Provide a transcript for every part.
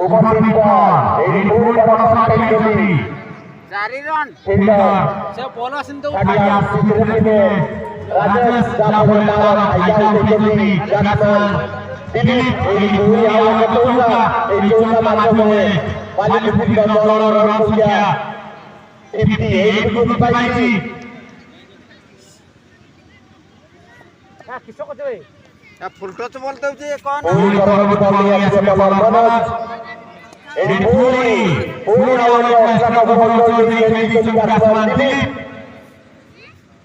উপস্থিত এই ফুল বড় খেলি 4 রান সে বল আসিন্তু কাটিয়া সিদ্দিকে রাজেশ জাফর নাম আইয়া উঠেছি জাতমান দিলীপ এই ফুল আওয়াজ তোলা এই চৌকা মাধ্যমে পালি ফুল দলর রঙ্গিয়া এটি এই ফুল পাইছি কিসো কতে ফুল টচ বলতে হচ্ছে কোন ফুল করবি বলি আছে বলর মনোজ এই ফুল আওয়াজ অসংখ্য বন্ধ দিয়ে এই জাতমান দিলীপ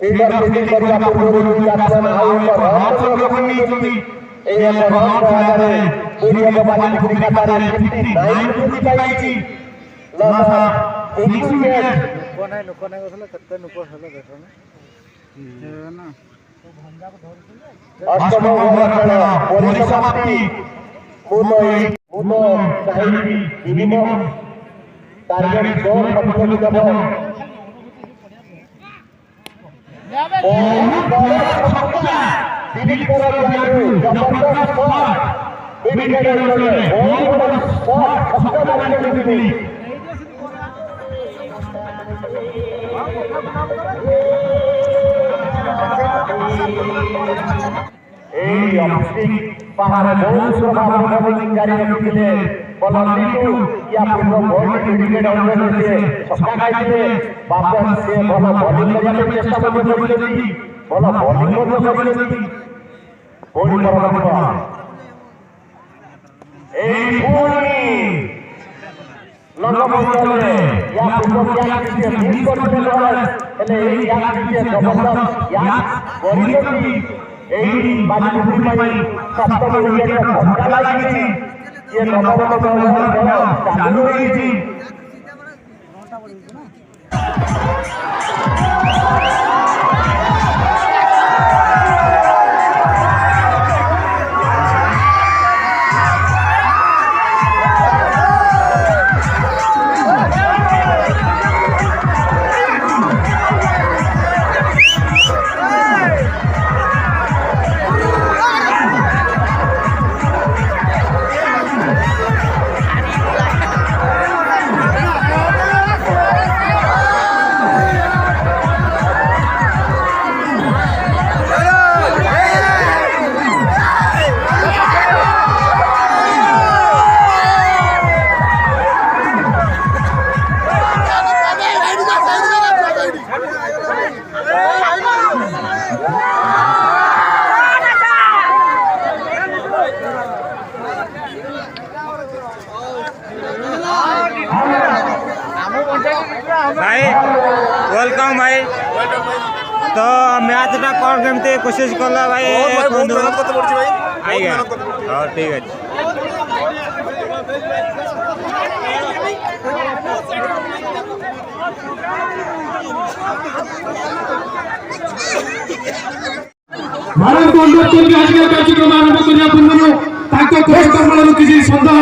এইবার ফিল্ডিং করিয়া পূর্ববর্তী জাতমান আউট রহমত রকমি এই রহমত আধারে পুরিয়া বাবাজি ক্রিকেটারে 59 পাইছি লস উইকেট কোনায় গছলে কত নুকর হলো দেখো না অষ্টম ওভার খেলা পরিসমাপ্তি মুনো সাহিবি মিনিমাম টার্গেট স্কোর কত যাব দিলীপ করার জায়গা জবরদস্ত শট উইকেটের জন্য বড় শট ছক্কা মারলেন দিলীপ এই অফিসিং পাহাড়ে বহু প্রভাব বোলিং জারি রেখেছিলেন বলার লিটু ইয়া পূর্ব বল উইকেট আউট হয়েছে ছক্কা খাইছে বাপস সে বল বোলিং করার চেষ্টা করেছে বল বোলিং করেছে বল করার এই বলি লঙ্গমন্ডলে ইয়া পূর্ব ক্যাচ দিয়ে মিস করতে পারে এলে এই ক্যাচ দিয়ে জবরদস্ত ক্যাচ করিয়েছি এই বাজি পাই সপ্তম উইকেটে ঘন্টা লাগিয়েছি যে নবম ওভার চালু হয়েছি भाई वेलकम भाई तो मैच टा कौन केमती कोशिश कला भाई आएगा हाँ ठीक है भारत को अनुरोध करके आज के कार्यक्रम आरंभ करने पूर्व ताको कोच कर्मचारी किसी सन्देह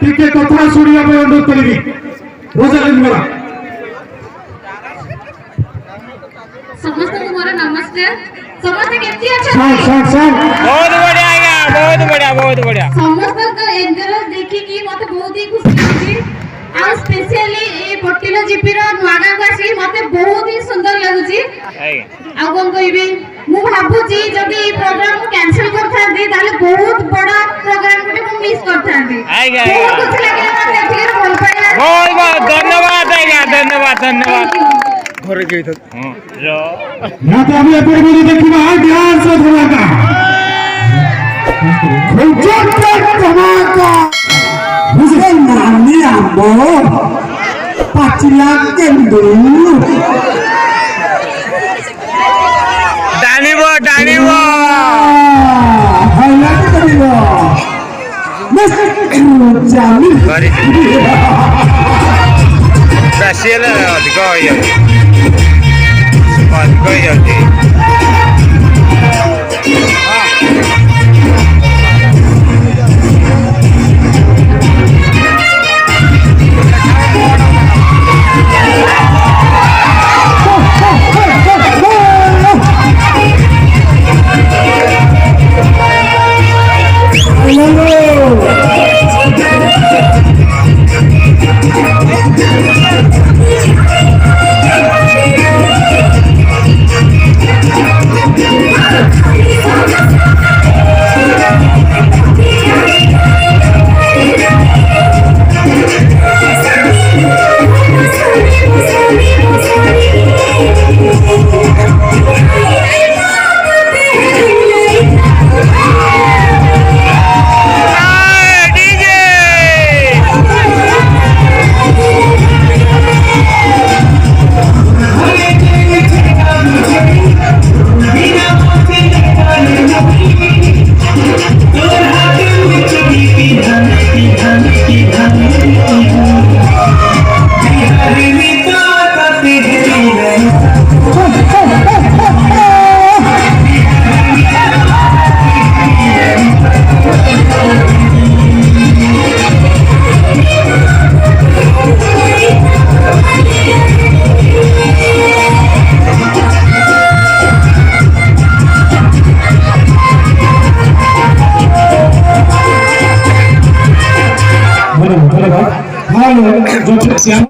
टिके कथा सुनिया पे अनुरोध करेंगे रोजालिन मेरा समस्त को मोर नमस्कार समस्त केती अच्छा बहुत बढ़िया समस्त को एंजॉय देखि की मते बहुत ही खुशी होची आ स्पेशली ए पट्टिलो जीपी रो नवागा गासी मते बहुत ही सुंदर लागुची आ कोन कहिबे मु भाबुची जदी ई प्रोग्राम कैंसिल करथांदी ताले बहुत बड़ा प्रोग्राम को मु मिस करथांदी बहुत खुशी लागले मते एथिके बोल पाया बहुत धन्यवाद घरे गई था ना तो अभी ऊपर बोली देखी भाई ध्यान से धमाका धमाका मुझे नानी आंबो पाचिला केंदू डानिबो हाईलाइट करियो मस्त जानी Brasil अधिक जाती Hello. जो